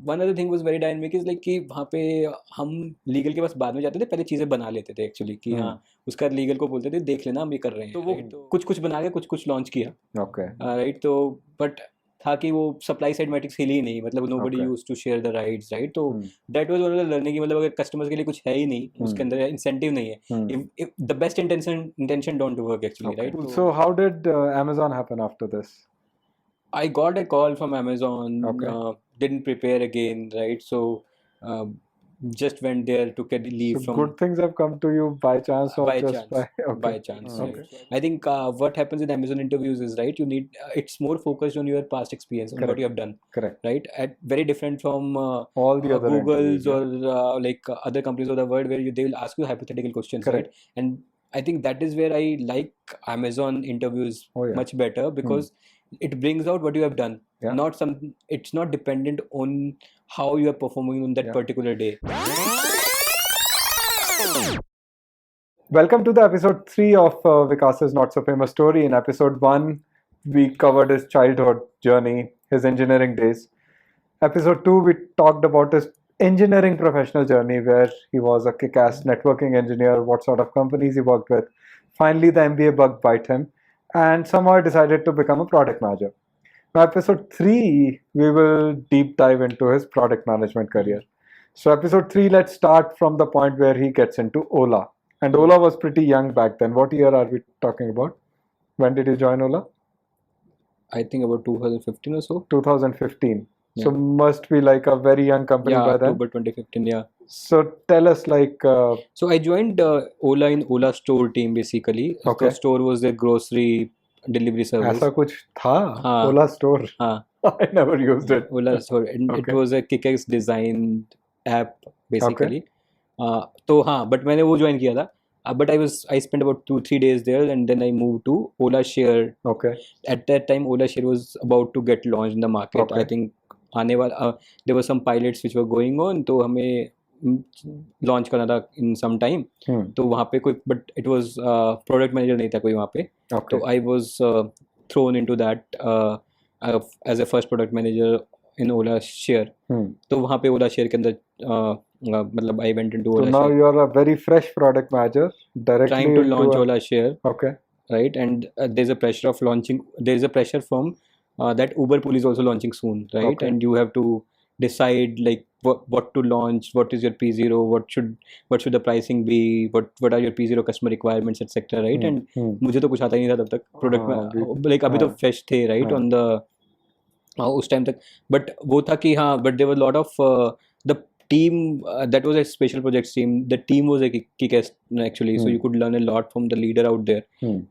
one other thing was very dynamic is like कि वहाँ पे हम लीगल के पास बाद में जाते थे, पहले चीज़ें बना लेते थे एक्चुअली कि हाँ उसका लीगल को बोलते थे देख लेना हम ये कर रहे हैं, तो वो कुछ कुछ बना के कुछ कुछ लॉन्च किया, राइट। तो बट था कि वो सप्लाई साइड मैट्रिक्स हिली ही नहीं, मतलब nobody used to share the rights, right. तो that was one of the learning की, मतलब अगर कस्टमर्स के लिए कुछ है ही नहीं, उसके अंदर इंसेंटिव नहीं है, if the best intention don't work actually, right? So how did Amazon happen after this? I got a call from Amazon, didn't prepare again, right? So just went there, took a leave So from. good things have come to you by chance or by just chance, by chance. Right. I think what happens in Amazon interviews is, right, you need it's more focused on your past experience, on what you have done. Correct. Right. Very different from all the other Google's or like other companies of the world where they will ask you hypothetical questions, right? And I think that is where I like Amazon interviews much better, because it brings out what you have done. It's not dependent on how you are performing on that particular day. Welcome to the episode 3 of Vikas's Not So Famous Story. In episode 1, we covered his childhood journey, his engineering days. Episode 2, we talked about his engineering professional journey, where he was a kick-ass networking engineer, what sort of companies he worked with. Finally, the MBA bug bite him, and somehow he decided to become a product manager. Now, episode 3, we will deep dive into his product management career. So episode 3, let's start from the point where he gets into Ola. And Ola was pretty young back then. What year are we talking about? When did you join Ola? I think about 2015 or so. 2015. Yeah. So must be like a very young company by then. October 2015, yeah. So tell us like... So I joined Ola in Ola store team basically. The store was their grocery delivery service. ऐसा कुछ था? Ola store? I never used it. Ola store. And it was a kick-ass designed app basically. तो हाँ, but मैंने वो join किया था. But I spent about 2-3 days there, and then I moved to Ola Share. At that time, Ola Share was about to get launched in the market. I think there were some pilots which were going on, तो हमें launch करना था in some time. तो वहाँ पे कोई, but it was product manager नहीं था कोई वहाँ पे. तो I was thrown into that as a first product manager in Ola Share. तो वहाँ पे Ola Share के अंदर मतलब I went into Ola Share. So now you are a very fresh product manager, directly trying to launch Ola Share. Okay. Right, and there's a pressure of launching. There's a pressure from that Uber pool is also launching soon, right? And you have to decide like what to launch, what is your P0, what should the pricing be, what are your P0 customer requirements, etc. Right? And मुझे तो कुछ आता ही नहीं था तब तक product में, like अभी तो fresh थे, right? On the उस time तक, but वो था कि हाँ, but there was a lot of the team that was a special projects team. The team was a kick-ass actually, so you could learn a lot from the leader out there,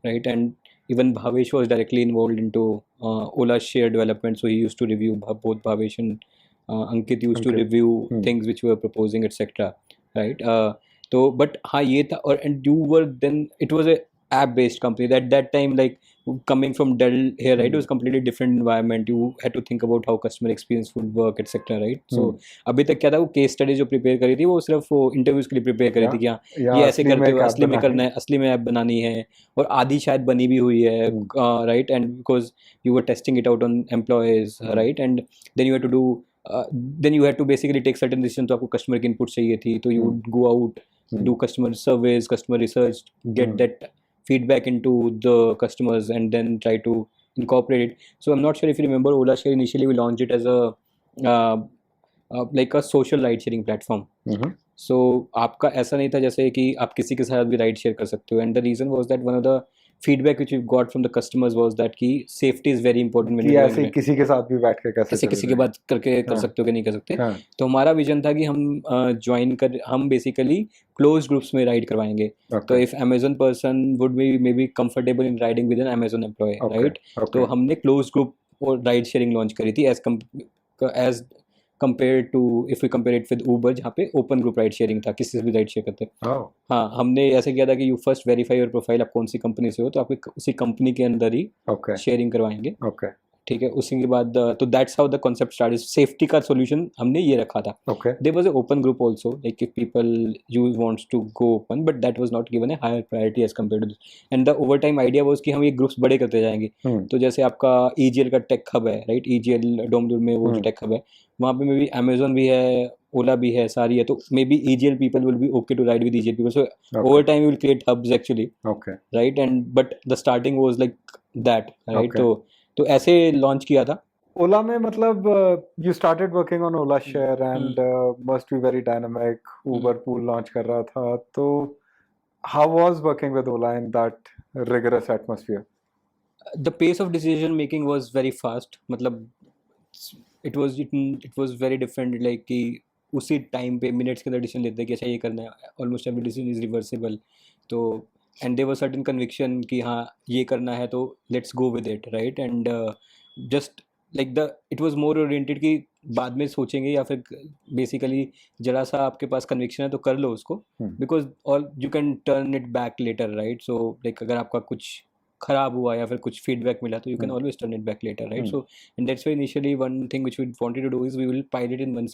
right? And even Bhavesh was directly involved into Ola Share development, so he used to review, both Bhavesh and Ankit used to review things which we were proposing, etc. Right? So but हाँ ये था, and you were then, it was a app-based company that time, like coming from Dell here, right? It was completely different environment. You had to think about how customer experience would work, etc. Right? So अभी तक क्या था, वो case study जो prepare करी थी वो सिर्फ इंटरव्यूज के लिए प्रिपेयर करी थी कि ये ऐसे करते हो, असली में करना है, असली में ऐप बनानी है, और आधी शायद बनी भी हुई है, right? And because you were testing it out on employees, right? And then you had to do then you had to basically take certain decisions. तो आपको कस्टमर की इनपुट चाहिए थी, तो you would go out, do customer surveys, customer research, get that feedback into the customers, and then try to incorporate it. So I'm not sure if you remember, Ola Share initially we launched it as a like a social ride sharing platform. So आपका ऐसा नहीं था जैसे कि आप किसी के साथ भी राइड शेयर कर सकते हो. And the reason was that one of the feedback which we got from the customers was that कि safety is very important when you're doing it. किसी के साथ भी बैठ के कर सकते हो, किसी के बात करके कर सकते हो कि नहीं कर सकते. तो हमारा विजन था कि हम बेसिकली क्लोज ग्रुप्स में राइड करवाएंगे. तो if Amazon person would be maybe comfortable in riding with an Amazon employee, right? तो हमने क्लोज ग्रुप और राइड शेयरिंग लॉन्च करी थी as compared to if we compare it with Uber, जहाँ पे ओपन ग्रुप राइड शेयरिंग था, किसी से भी राइड शेयर करते. हाँ, हमने ऐसे किया था कि you first verify your profile, आप कौन सी कंपनी से हो, तो आपको उसी कंपनी के अंदर ही शेयरिंग करवाएंगे. ठीक है, उसी के बाद तो that's how the concept start. Safety का सॉल्यूशन हमने ये रखा था। Okay. There was a open group also, like if people use wants to go open, but that was not given a higher priority as compare to this. And the over time idea was कि हम ये groups बड़े करते जाएंगे। तो जैसे आपका EGL का टेक हब है, राइट, ईजीएल डोमडूर में वो जो टेक हब है, वहाँ पे मे बी अमेजोन भी है, ओला भी है, सारी है, तो मे be EGL people will be okay to ride with EGL people. So over time we will create hubs actually, Okay. Right. And but the starting was like that, right. Okay. तो ऐसे launch किया था। Ola में मतलब you started working on Ola Share and must be very dynamic. Uber pool launch कर रहा था, तो how was working with Ola in that rigorous atmosphere? The pace of decision making was very fast, मतलब it was very different, like कि उसी time पे minutes के अंदर डिसीजन लेते हैं कि अच्छा ये करना है, almost every decision is reversible. तो and there was certain conviction कि हाँ ये करना है तो let's go with it, right. And just like the it was more oriented कि बाद में सोचेंगे, या फिर बेसिकली जरा सा आपके पास कन्विक्शन है तो कर लो उसको, because all you can turn it back later, right. So like अगर आपका कुछ खराब हुआ या फिर कुछ फीडबैक मिला तो you can always turn it back later, right. So and that's why initially one thing which we wanted to do is we will pilot in one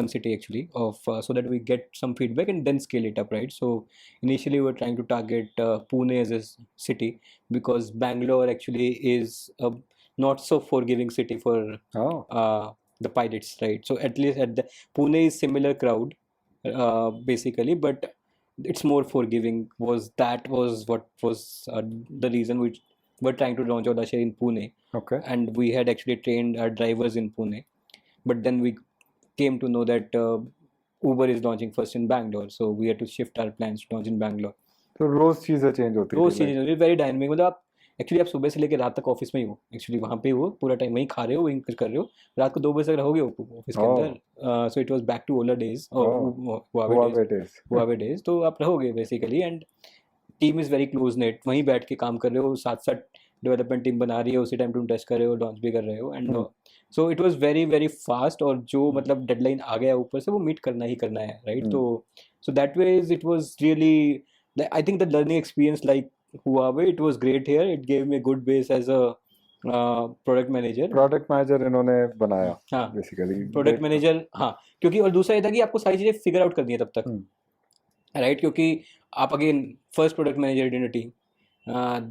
city actually, of so that we get some feedback and then scale it up, right. So initially we were trying to target Pune as a city, because Bangalore actually is a not so forgiving city for the pilots, right. So at least at the Pune is similar crowd, basically, but it's more forgiving. Was what was the reason which we're trying to launch Ola Share in Pune. Okay. And we had actually trained our drivers in Pune, but then we came to know that Uber is launching first in Bangalore, so we had to shift our plans to launch in Bangalore. तो रोज चीजें change होती रोज थी चीजें very dynamic, मतलब आप actually आप सुबह से लेकर रात तक ऑफिस में ही हो, एक्चुअली वहाँ पे हो पूरा टाइम, वहीं खा रहे हो, वहीं कुछ कर रहे हो, रात को 2 बजे तक रहोगे ऑफिस के अंदर। So it was back to Ola days और हुआवे डेज, तो आप रहोगे basically. And team is very close knit, वहीं बैठ के काम कर रहे हो, साथ साथ डेवलपमेंट टीम बना रही है, उसी टाइम तुम टेस्ट कर रहे हो, लॉन्च भी कर रहे हो। And so it was very very fast, और जो मतलब डेडलाइन आ गया ऊपर से वो मीट करना ही करना है, राइट। तो so that ways it was really, I think the learning experience like Huawei, it was great here. It gave me a good base as a product manager इन्होंने बनाया। हाँ, बेसिकली प्रोडक्ट मैनेजर, हाँ, क्योंकि और दूसरा ये था कि आपको सारी चीज़ें फिगर आउट करनी है तब तक, राइट, क्योंकि आप again first product manager in a team,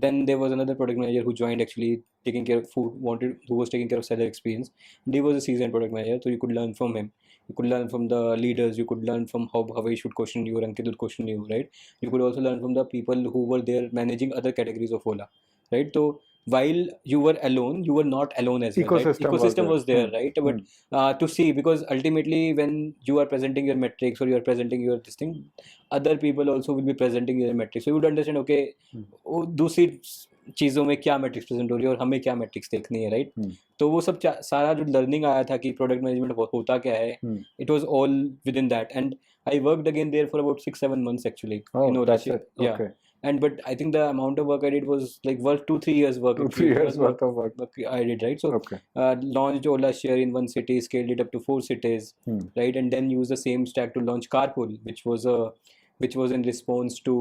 then there was another product manager who joined actually taking care of who was taking care of seller experience, and he was a seasoned product manager, so you could learn from him, you could learn from the leaders, you could learn from how he should question you or Ankit would question you, right. You could also learn from the people who were there managing other categories of Ola, right. So while you were alone, you were not alone as well, right? Ecosystem was there, right. But to see, because ultimately when you are presenting your metrics or you are presenting your this thing, other people also will be presenting your metrics, so you would understand, okay, दूसरी चीज़ों में क्या matrix present हो रही है और हमें क्या मैट्रिक्स देखनी है, राइट। तो वो सब सारा जो लर्निंग आया था कि प्रोडक्ट मैनेजमेंट होता क्या है, it was all within that. And I worked again there for about 6-7 months actually in Ola Share. Yeah. And but I think the amount of work I did was like worth 2-3 years work. 2-3 years worth of work I did, right. So launched Ola Share in one city, scaled it up to 4 cities, right, and then used the same stack to launch Carpool, which was in response to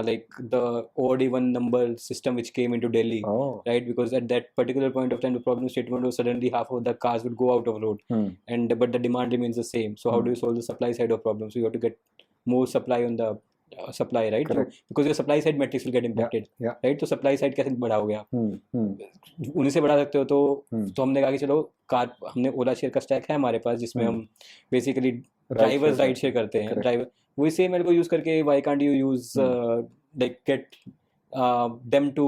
like the odd even number system which came into Delhi, right, because at that particular point of time the problem statement was suddenly half of the cars would go out of road, and but the demand remains the same. So how do you solve the supply side of problems? So you have to get more supply on the supply, right. Because your supply side metrics will get impacted, right. तो supply side कैसे बढ़ाओगे आप, उन्हीं से बढ़ा सकते हो। तो हमने कहा कि चलो हमने ओला शेयर का स्टैक है हमारे पास, जिसमें हम बेसिकली ड्राइवर्स राइड शेयर करते हैं, ड्राइवर वही सेम मेरे को यूज करके why can't you use like get them to.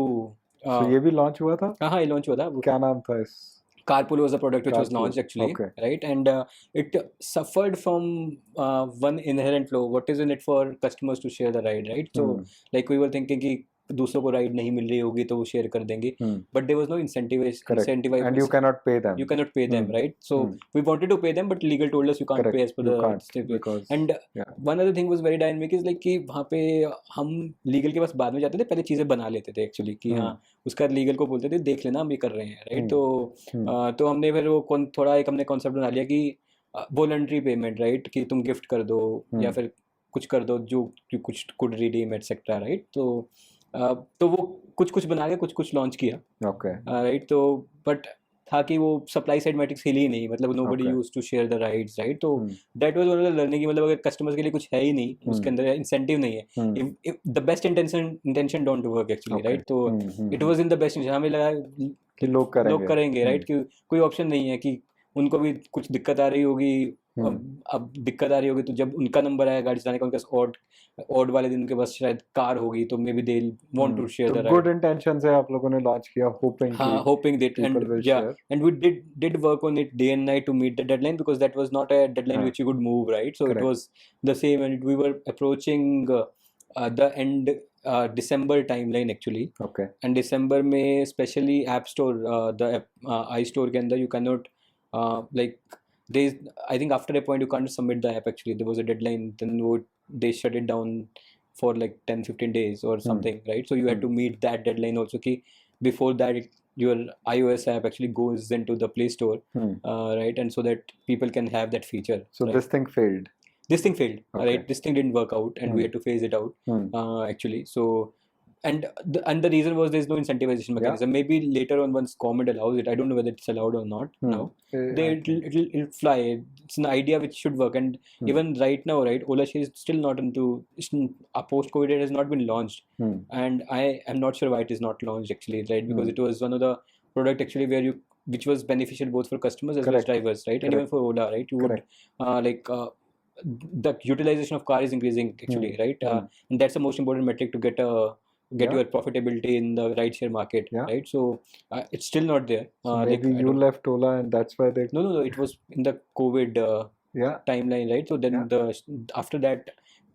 ये भी लॉन्च हुआ था? हाँ, ये लॉन्च हुआ था। क्या नाम था इस? Carpool was a product which was launched actually, right, and it suffered from one inherent flaw. What is in it for customers to share the ride, right? So like we were thinking कि दूसरों को ride नहीं मिल रही होगी तो वो share कर देंगे, but there was no incentive and you cannot pay them, right. So we wanted to pay them, but legal told us you can't pay as per the because and one other thing was very dynamic is like कि वहाँ पे हम legal के पास बाद में जाते थे, पहले चीज़ें बना लेते थे एक्चुअली कि हाँ उसका लीगल को बोलते थे देख लेना हम ये कर रहे हैं, राइट। तो हमने फिर वो थोड़ा एक हमने कॉन्सेप्ट बना लिया कि वॉलंटरी पेमेंट, राइट, कि तुम गिफ्ट कर दो या फिर कुछ कर दो जो कुछ कुड रिडीम एटसेट्रा, राइट। तो तो वो कुछ कुछ बना के कुछ कुछ लॉन्च किया, Okay. राइट. तो बट था कि वो सप्लाई साइड मैट्रिक्स हिली ही नहीं, मतलब nobody Okay. Used to share the rights, right. तो Hmm. That was one of the learning की, मतलब अगर कस्टमर्स के लिए कुछ है ही नहीं, उसके Hmm. अंदर इंसेंटिव नहीं है, Hmm. If the best intention don't work actually, Okay. Right. तो it Hmm. Was in the best, हमें लगा कि लोग लोग करेंगे. करेंगे, राइट. कि कोई ऑप्शन नहीं है, कि उनको भी कुछ दिक्कत आ रही होगी. अब दिक्कत आ रही होगी, तो जब उनका नंबर आया गाड़ी चलाने का, उनके पास ऑड वाले दिन उनके पास शायद कार होगी, तो may be they want to share तो द गुड राइड. इंटेंशन से आप लोगों ने लॉन्च किया, होपिंग कि Hoping that, people and will yeah, share. and we did work on it day and night to meet the deadline, because that was not a deadline which you could move, right. So it Correct. was the same, and we were approaching the end December timeline actually. Okay. And December में especially app store, the iStore के अंदर you cannot like they, I think after a point you can't submit the app actually. There was a deadline, then they shut it down for like 10-15 days or something, right. So you had to meet that deadline also, कि before that your iOS app actually goes into the Play Store, right, and so that people can have that feature. So right? this thing failed. This thing failed, Okay. right. This thing didn't work out, and we had to phase it out, actually. So and the reason was there's no incentivization mechanism. Maybe later on, once government allows it, I don't know whether it's allowed or not now. It'll fly. It's an idea which should work. And even right now, right, Ola Share is still not into, post COVID, it has not been launched. And I am not sure why it is not launched actually, right, because it was one of the product actually which was beneficial both for customers as well as drivers, right. And even for Ola, right, you would the utilization of car is increasing actually, right. And that's the most important metric to get your profitability in the ride share market, right. So it's still not there. So maybe you left Ola and that's why they. No, it was in the COVID timeline, right. So then after that,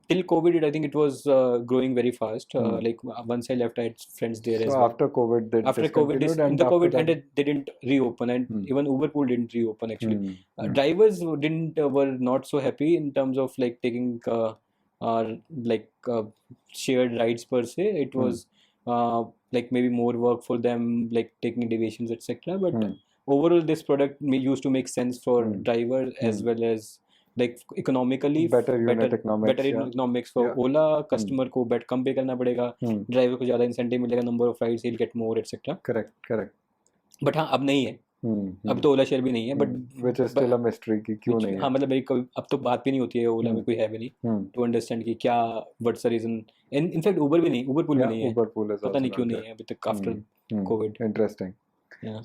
till COVID, I think it was growing very fast. Like once I left, I had friends there as So well. after COVID, they After COVID, discontinued, in and the after COVID that. ended, they didn't reopen, and even Uber pool didn't reopen actually. Drivers didn't were not so happy in terms of like taking like shared rides per se. It was like maybe more work for them, like taking deviations, etc. But overall, this product used to make sense for driver as well as like economically Better unit economics. better economics for Ola. Customer को bet कम pay करना पड़ेगा, driver को ज़्यादा incentive मिलेगा, number of rides he'll get more, etc. Correct. But हाँ, अब नहीं है. अब तो ओला शेयर भी नहीं है, but which is still a mystery कि क्यों नहीं है. हाँ, मतलब मेरी कभी अब तो बात भी नहीं होती है ओला में, कोई है भी नहीं टू अंडरस्टैंड कि क्या व्हाट्स द रीजन. इनफैक्ट उबर भी नहीं, उबर पूल भी नहीं है, पता नहीं क्यों नहीं है अभी तक after Covid. Interesting.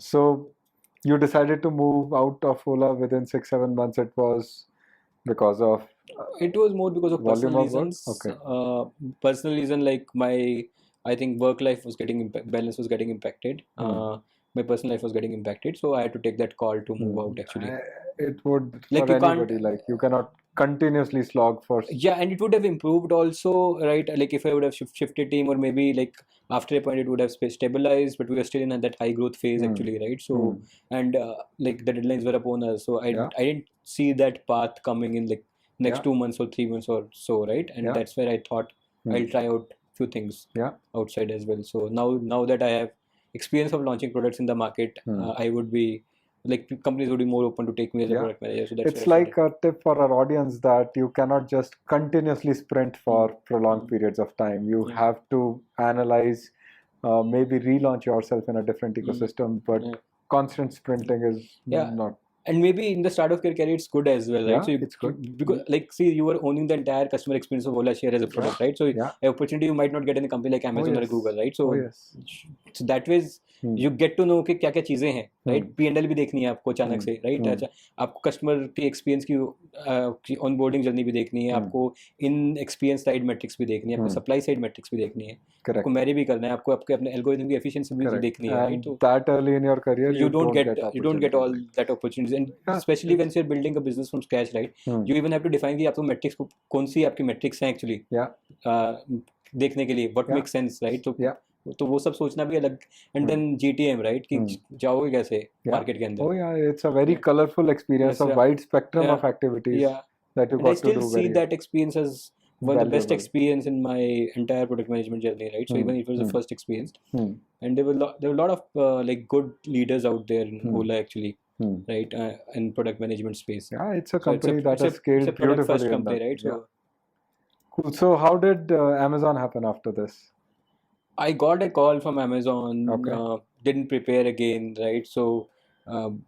So you decided to move out of Ola within 6-7 months. It was because of it was more because of personal reasons. Okay. Personal reason, like I think work life was getting balance was getting impacted. My personal life was getting impacted, so I had to take that call to move out actually. It would like for you anybody, can't like you cannot continuously slog for. Yeah, and it would have improved also, right. Like if I would have shifted team, or maybe like after a point it would have stabilized, but we were still in that high growth phase actually, right. So and like the deadlines were upon us, so I didn't see that path coming in like next 2 months or 3 months or so, right. And that's where I thought I'll try out few things outside as well. So now that I have experience of launching products in the market, I would be like companies would be more open to take me as a product manager. So that's It's like a tip for our audience that you cannot just continuously sprint for prolonged periods of time. You have to analyze, maybe relaunch yourself in a different ecosystem, but constant sprinting is not. And maybe in the start of your career, it's good as well, right? So it's good. Because like, see, you are owning the entire customer experience of Ola Share as a product, right? So an opportunity you might not get in a company like Amazon or Google, right? So so that way you get to know कि क्या क्या चीजें हैं, right? P&L भी देखनी है आपको अचानक से, right? अच्छा, आपको कस्टमर की एक्सपीरियंस की ऑनबोर्डिंग जर्नी भी देखनी है, आपको इन एक्सपीरियंस साइड मैट्रिक्स भी देखनी है, आपको सप्लाई साइड मैट्रिक्स भी देखनी है, आपको मैरी भी करना है, आपको आपके अपने एल्गोरिथम की एफिशिएंसी भी देखनी है, right? So that early in your career you don't get all that opportunities, and especially when you're building a business from scratch, right? You even have to define कि आपको metrics कौन सी आपकी metrics हैं actually देखने के लिए, what makes sense, right? तो वो सब सोचना भी अलग, and then GTM, right? कि जाओगे कैसे market के अंदर. Oh yeah, it's a very colorful experience, a wide spectrum of activities that you and I got to still do. see that experience as one of the best experience in my entire product management journey, right? So even if it was the first experience, and there were a lot of like good leaders out there in Ola actually, right? In product management space. Yeah, it's a company that has scaled it's a product beautifully. first company, right? So cool. So how did Amazon happen after this? I got a call from Amazon, Okay. didn't prepare again, right? So um,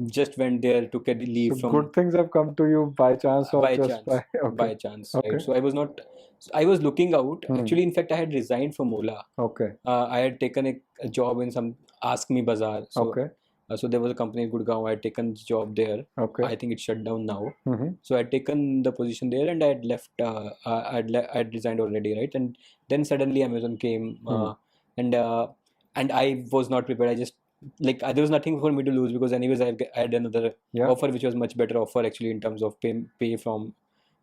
just went there, took a So leave from good things have come to you by chance or by just chance, by okay. by chance, right? Okay. So I was not, I was looking out. Hmm. Actually, in fact, I had resigned from Ola. Okay. I had taken a job in some Ask Me Bazaar. Okay. So there was a company in Gurgaon. I had taken this job there. Okay. I think it's shut down now. Mm-hmm. So I had taken the position there, and I had left. I had resigned already, right? And then suddenly Amazon came, Hmm. and uh, and I was not prepared. I just like there was nothing for me to lose because anyways I had another Yeah. offer which was much better offer actually in terms of pay from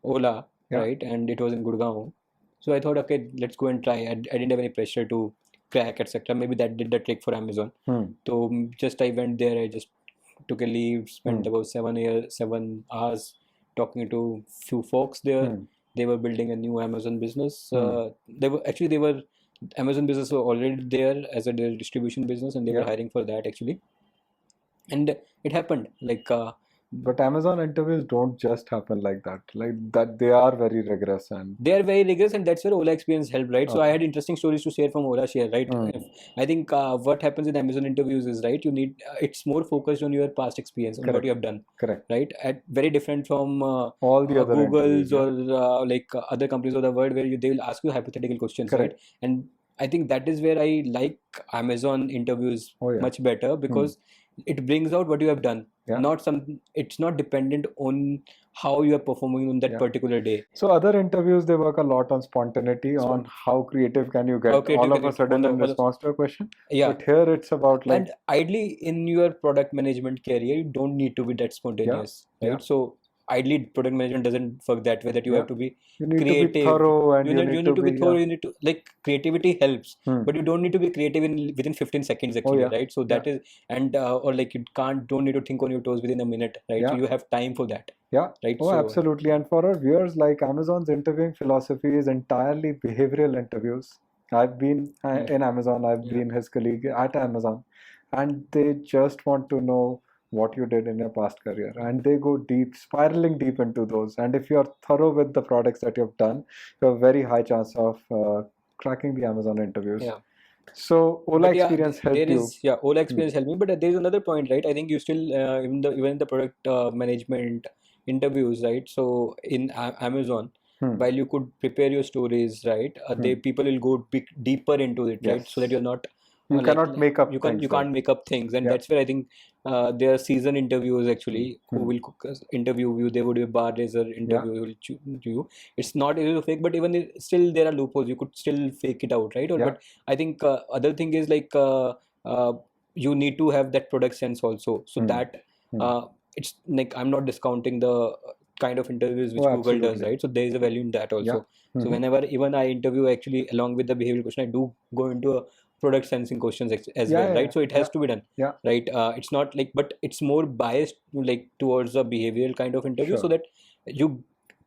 Ola, Yeah. right? And it was in Gurgaon. So I thought, okay, let's go and try. I didn't have any pressure to crack, etc. Maybe that did the trick for Amazon. Hmm. So just I went there. I just took a leave, spent Hmm. about 7 hours talking to few folks there. Hmm. They were building a new Amazon business. Hmm. They were Amazon business were already there as a distribution business, and they were Yeah. hiring for that actually. And it happened like. But Amazon interviews don't just happen like that. Like that, they are very rigorous and They are very rigorous, and that's where Ola experience helped, right? So I okay. had interesting stories to share from Ola Share, right? Hmm. I think what happens in Amazon interviews is, right, you need it's more focused on your past experience, on what you Correct. have done, Correct. right? Very different from All the other interviews. Google's Yeah. or other companies of the world where they will ask you hypothetical questions, right? Correct. And I think that is where I like Amazon interviews Oh yeah. much better Hmm. because it brings out what you have done. Yeah. Not some. It's not dependent on how you are performing on that Yeah. particular day. So other interviews they work a lot on spontaneity, on Spont- how creative can you How get all creative of can a you on sudden in the response to a question. yeah. But here it's about like And ideally in your product management career you don't need to be that yeah, spontaneous, yeah, right? So ideally product management doesn't work that way, that you yeah. have to be You need to be creative. thorough and You need to be thorough, yeah. you need to like creativity helps, Hmm. but you don't need to be creative in within 15 seconds Oh actually, yeah, right? So yeah, that is and or like you don't need to think on your toes within a minute, right? So yeah, you have time for that, yeah. right? Oh, So absolutely. And for our viewers, like Amazon's interviewing philosophy is entirely behavioral interviews. I've been yeah, in Amazon, I've yeah. been his colleague at Amazon, and they just want to know what you did in your past career. And they go deep, spiraling deep into those. And if you're thorough with the products that you've done, you have a very high chance of cracking the Amazon interviews. Yeah. So, Ola But yeah, experience there helped you. is Ola Hmm. experience helped me. But there is another point, right? I think you still even the product management interviews, right? So in Amazon, Hmm. while you could prepare your stories, right? They Hmm. people will go deeper into it, right? So that Yes. you're not You like cannot make up you things there. can't make up things, and Yeah. that's where I think there are season interviews Hmm. actually who Hmm. will interview you. They would be a bar raiser Yeah. interview. Who will choose you. It's not easy to fake, but even still there are loopholes. You could still fake it out, right? Or Yeah. but I think other thing is like uh, you need to have that product sense also. So Hmm. that Hmm. uh, it's like I'm not discounting the kind of interviews Oh, which Google does, absolutely. right? So there is a value in that Yeah. also. So Hmm. whenever even I interview actually along with the behavioral question, I do go into a product sensing questions as Yeah. well, Yeah. right? So it Yeah. has to be done, Yeah. right? It's not like, but it's more biased like towards a behavioral kind of interview, so Sure. that you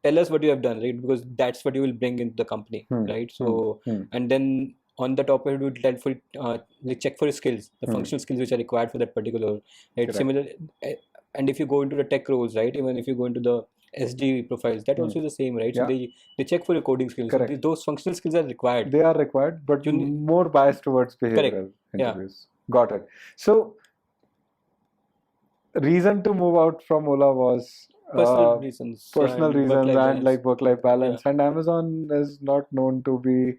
tell us what you have done, right? Because that's what you will bring into the company, Hmm. right? Hmm. So Hmm. and then on the top of it, we tell for like check for skills, the Hmm. functional skills which are required for that particular, right? Correct. Similar, eh, and if you go into the tech roles, right? Even if you go into the SD profiles, that Hmm. also is the same, right? So Yeah. they check for your coding skills. So Correct. those functional skills are required. They are required, but You need, more biased towards correct, behavioral yeah, interviews. Got it. So, reason to move out from Ola was personal reasons personal and reasons work-life and balance. like work-life Yeah, balance. And Amazon is not known to be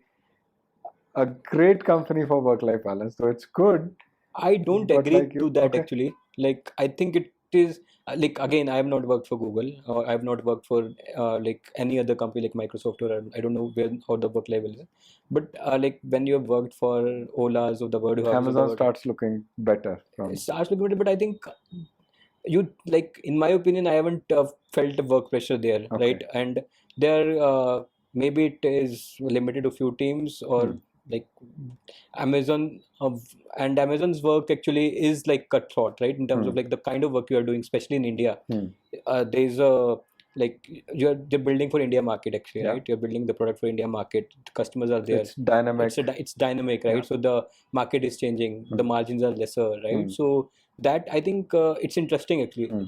a great company for work-life balance. So it's good, I don't but like agree to you, that okay. actually. Like, I think it is like again, I have not worked for Google or I have not worked for like any other company like Microsoft or I don't know where how the work level is. But like when you have worked for Ola's of the world, Huawei's of the Amazon world, starts looking better it from starts looking better. But I think you like, in my opinion, I haven't felt the work pressure there, okay. right? And there maybe it is limited to few teams Hmm. or like Amazon and Amazon's work actually is like cutthroat, right? In terms of Hmm. like the kind of work you are doing, especially in India. Hmm. There's a like they're building for India market actually, Yeah. right? You're building the product for India market. The customers are there. It's dynamic. It's dynamic, Yeah. right? So the market is changing. The Hmm. margins are lesser, right? Hmm. So that I think it's interesting actually. Hmm.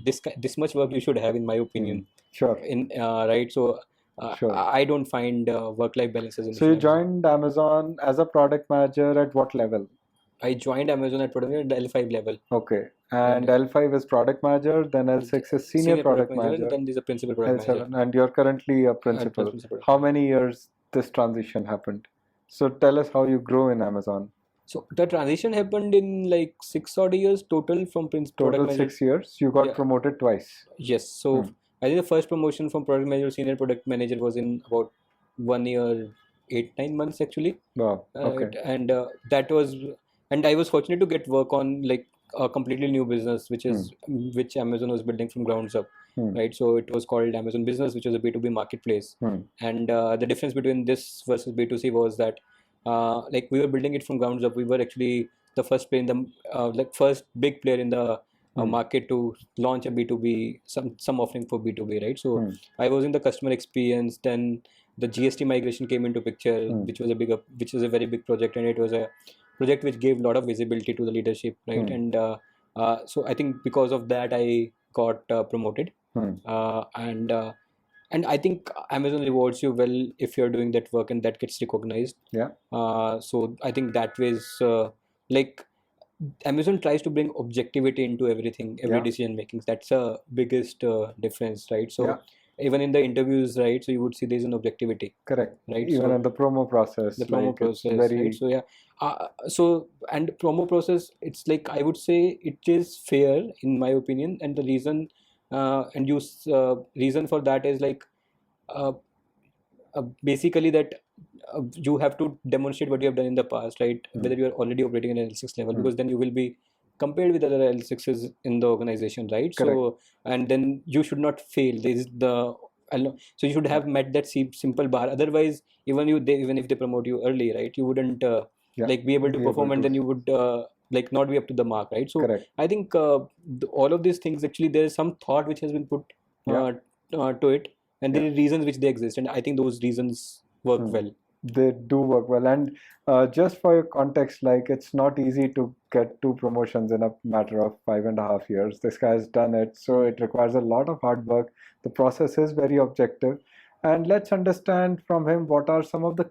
This much work you should have, in my Hmm. opinion. Sure. In right, so Sure. I don't find work-life balance as an So issue. you joined Amazon as a product manager at what level? I joined Amazon at product at the L5 level. Okay. And L5 is product manager, then L6 is senior product and manager, then there's a principal product manager. L7, and you're currently a principal. Principal. How many years this transition happened? So tell us how you grow in Amazon. So the transition happened in like 6 odd years total from product Total manager. 6 years. You got Yeah. promoted twice. Yes. So I think the first promotion from product manager to senior product manager was in about 1 year, 8-9 months actually. Wow. Okay. And that was, and I was fortunate to get work on like a completely new business, which Amazon was building from grounds up, right? So it was called Amazon Business, which was a B2B marketplace. And the difference between this versus B2C was that like we were building it from grounds up. We were actually the first player in the like first big player in the market to launch a B2B, some offering for B2B, right? So I was in the customer experience. Then the GST migration came into picture, which was a very big project, and it was a project which gave a lot of visibility to the leadership, right? And so I think because of that, I got promoted, and I think Amazon rewards you well if you're doing that work and that gets recognized. Yeah. So I think that was like Amazon tries to bring objectivity into everything, every decision making. That's a biggest difference, right? So even in the interviews, right? So you would see there's an objectivity. Correct. Right. Even in the promo process. The promo like, it's process, very right? So yeah. So and promo process, it's like I would say it is fair in my opinion, and the reason reason for that is like uh, basically that you have to demonstrate what you have done in the past, right? Whether you are already operating at L6 level, because then you will be compared with other L6s in the organization, right? So and then you should not fail. This is the so you should have met that simple bar. Otherwise, even if they promote you early, right, you wouldn't like be able to perform, and then you would like not be up to the mark, right? So I think all of these things actually there is some thought which has been put to it, and there are reasons which they exist, and I think those reasons work well. They do work well. And just for your context, like it's not easy to get 2 promotions in a matter of 5.5 years. This guy has done it, so it requires a lot of hard work. The process is very objective. And let's understand from him what are some of the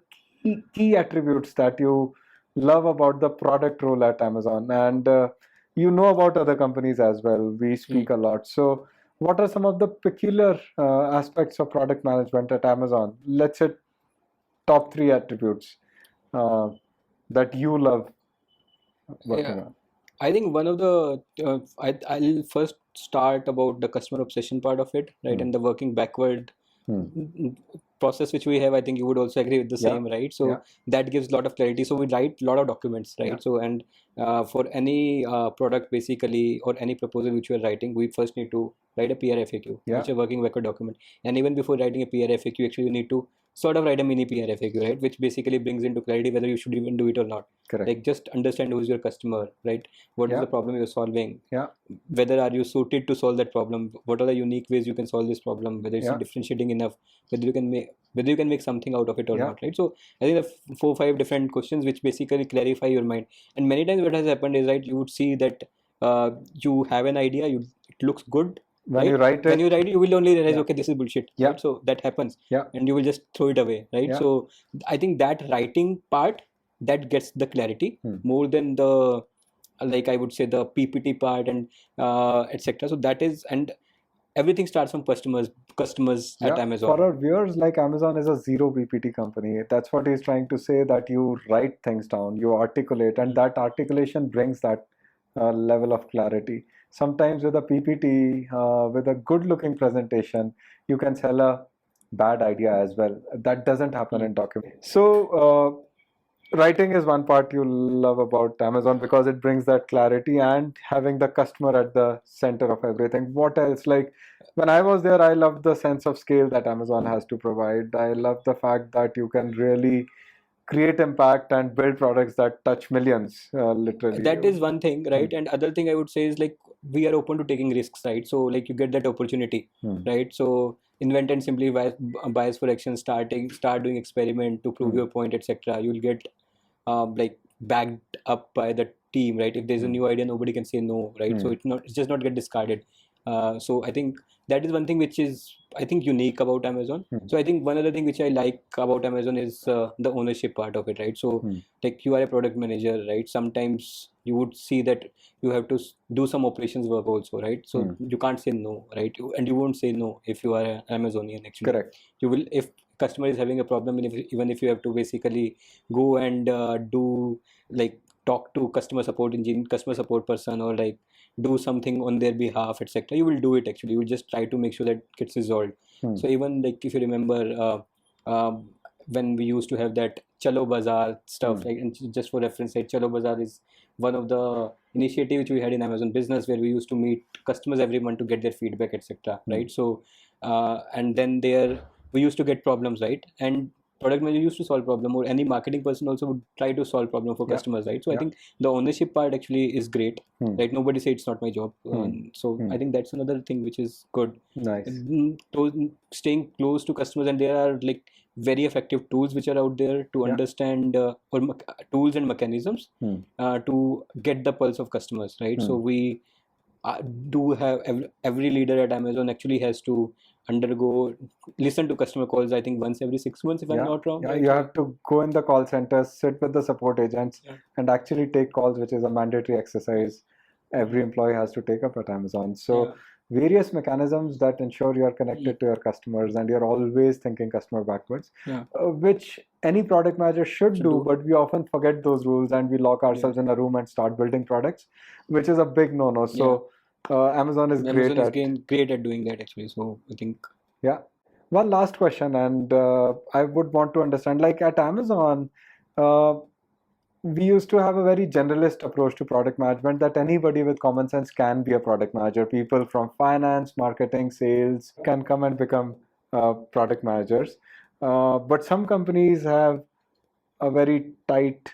key attributes that you love about the product role at Amazon. And you know about other companies as well. We speak a lot. So what are some of the peculiar aspects of product management at Amazon? Let's say top 3 attributes that you love working on. I think one of the I'll first start about the customer obsession part of it, right, and the working backward process which we have. I think you would also agree with the same, right? So that gives a lot of clarity. So we write a lot of documents, right? So and for any product basically or any proposal which we are writing, we first need to write a PR FAQ, which is a working backward document. And even before writing a PR FAQ, actually you need to sort of write a mini PR FAQ, right? Which basically brings into clarity whether you should even do it or not. Correct. Like just understand who's your customer, right? What is the problem you're solving? Yeah. Whether are you suited to solve that problem? What are the unique ways you can solve this problem? Whether it's differentiating enough? Whether you can make something out of it or not, right? So I think the 4-5 different questions which basically clarify your mind. And many times what has happened is, right, you would see that you have an idea, it looks good. When you write it, you will only realize, okay, this is bullshit. Yeah. Right? So that happens, and you will just throw it away, right? So I think that writing part that gets the clarity more than the like I would say the PPT part and etc. So that is, and everything starts from customers at Amazon. For our viewers, like Amazon is a zero PPT company. That's what he's trying to say, that you write things down, you articulate, and that articulation brings that level of clarity. Sometimes with a PPT, with a good looking presentation, you can sell a bad idea as well. That doesn't happen in documents. So writing is one part you love about Amazon because it brings that clarity and having the customer at the center of everything. What else? Like when I was there, I loved the sense of scale that Amazon has to provide. I love the fact that you can really create impact and build products that touch millions, literally. That is one thing, right? And other thing I would say is like we are open to taking risks, right? So like you get that opportunity, right? So invent and simply bias for action, start doing experiment to prove your point, etc. You'll get like backed up by the team, right? If there's a new idea, nobody can say no, right? So it's just not get discarded. So I think that is one thing which is, I think, unique about Amazon. So I think one other thing which I like about Amazon is the ownership part of it, right? So like you are a product manager, right? Sometimes you would see that you have to do some operations work also, right? So you can't say no, right? And you won't say no if you are an Amazonian actually. Correct. You will, if customer is having a problem, and even if you have to basically go and do like talk to customer support person, or like do something on their behalf, etc., you will do it actually. You will just try to make sure that gets resolved. So even like if you remember when we used to have that Chalo Bazaar stuff, like, and just for reference, right, Chalo Bazaar is one of the initiative which we had in Amazon Business, where we used to meet customers every month to get their feedback, etc., right? So and then there we used to get problems, right? And product manager used to solve problem, or any marketing person also would try to solve problem for customers, right? So I think the ownership part actually is great, right? Nobody say it's not my job. So I think that's another thing which is good. Nice. Staying close to customers, and there are like very effective tools which are out there to understand tools and mechanisms to get the pulse of customers, right? So we do have every leader at Amazon actually has to listen to customer calls, I think once every 6 months, if I'm not wrong. Yeah, right? you have to go in the call centers, sit with the support agents, and actually take calls, which is a mandatory exercise every employee has to take up at Amazon. So various mechanisms that ensure you are connected to your customers and you're always thinking customer backwards, which any product manager should do, but we often forget those rules and we lock ourselves in a room and start building products, which is a big no-no. So Amazon is great at doing that actually. So I think one last question, and I would want to understand, like at Amazon, we used to have a very generalist approach to product management, that anybody with common sense can be a product manager. People from finance, marketing, sales can come and become product managers. But some companies have a very tight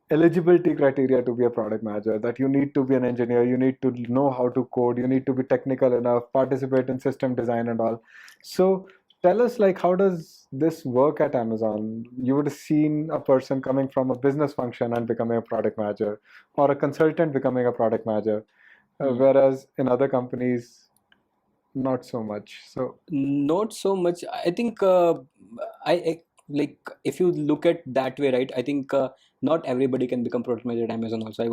eligibility criteria to be a product manager, that you need to be an engineer, you need to know how to code, you need to be technical enough, participate in system design and all. So tell us, like, how does this work at Amazon? You would have seen a person coming from a business function and becoming a product manager, or a consultant becoming a product manager, whereas in other companies, not so much. So not so much. I think I like, if you look at that way, right? I think not everybody can become product manager at Amazon. Also,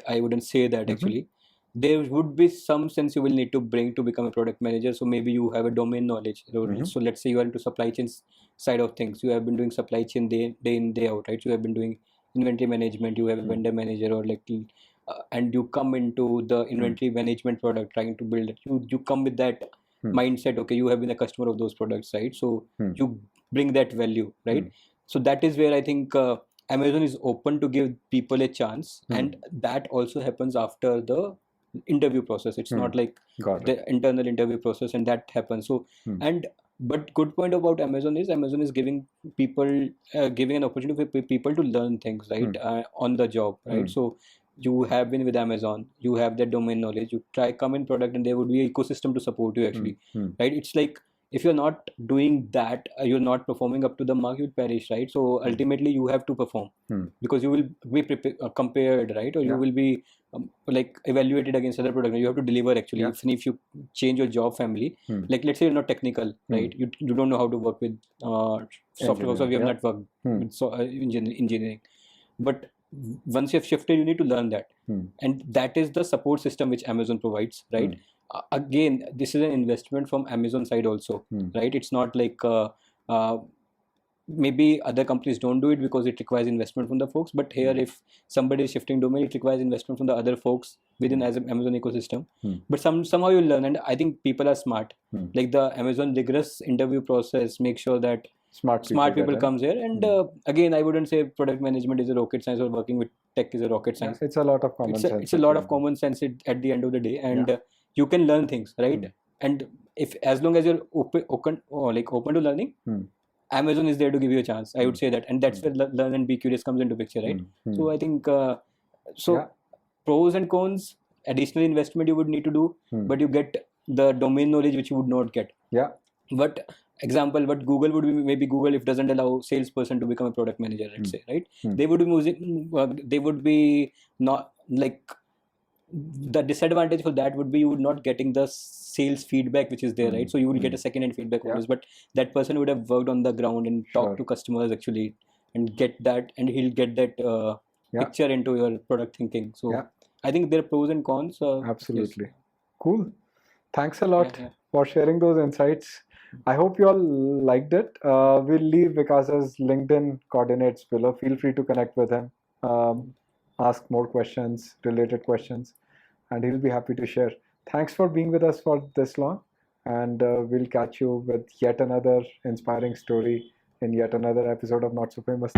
I wouldn't say that actually. There would be some sense you will need to bring to become a product manager. So maybe you have a domain knowledge. So let's say you are into supply chain side of things. You have been doing supply chain day in, day out, right? So you have been doing inventory management. You have a vendor manager, or like and you come into the inventory management product, trying to build it. You come with that mindset. Okay, you have been a customer of those products, right? So you bring that value, right? So that is where I think Amazon is open to give people a chance, and that also happens after the interview process. It's not like the internal interview process, and that happens. So but good point about Amazon is giving people giving an opportunity for people to learn things, right? On the job, right? So you have been with Amazon, you have that domain knowledge, you come in product, and there would be an ecosystem to support you actually, right? It's like, if you're not doing that, you're not performing up to the mark, you'll perish, right? So ultimately you have to perform, because you will be compared, right? Or you will be like evaluated against other products. You have to deliver actually. Even if you change your job family, like let's say you're not technical, right? You don't know how to work with software. Also, we have not worked with engineering, but once you've shifted, you need to learn that, and that is the support system which Amazon provides, right? Again, this is an investment from Amazon side also, right? It's not like maybe other companies don't do it because it requires investment from the folks, but here if somebody is shifting domain, it requires investment from the other folks within as Amazon ecosystem. But somehow you learn, and I think people are smart. Like the Amazon rigorous interview process makes sure that smart people comes here. And again, I wouldn't say product management is a rocket science, or working with tech is a rocket science. It's a lot of common sense. It's a lot of common sense at the end of the day, and you can learn things, right? And if, as long as you're open to learning, Amazon is there to give you a chance. I would say that, and that's where learn and be curious comes into picture, right? So I think pros and cons. Additional investment you would need to do, but you get the domain knowledge which you would not get. But example, what Google would be, maybe Google, if doesn't allow salesperson to become a product manager, let's say, right? They would be not like the disadvantage for that would be you would not getting the sales feedback which is there, right? So you will get a second hand feedback Yeah. always, but that person would have worked on the ground and Sure. talked to customers actually and get that, and he'll get that Yeah. picture into your product thinking. So Yeah. I think there are pros and cons. Yes. Absolutely. Cool. Thanks a lot Yeah. for sharing those insights. I hope you all liked it. We'll leave Vikas's LinkedIn coordinates below. Feel free to connect with him, ask more questions, related questions, and he'll be happy to share. Thanks for being with us for this long, and we'll catch you with yet another inspiring story in yet another episode of Not So Famous.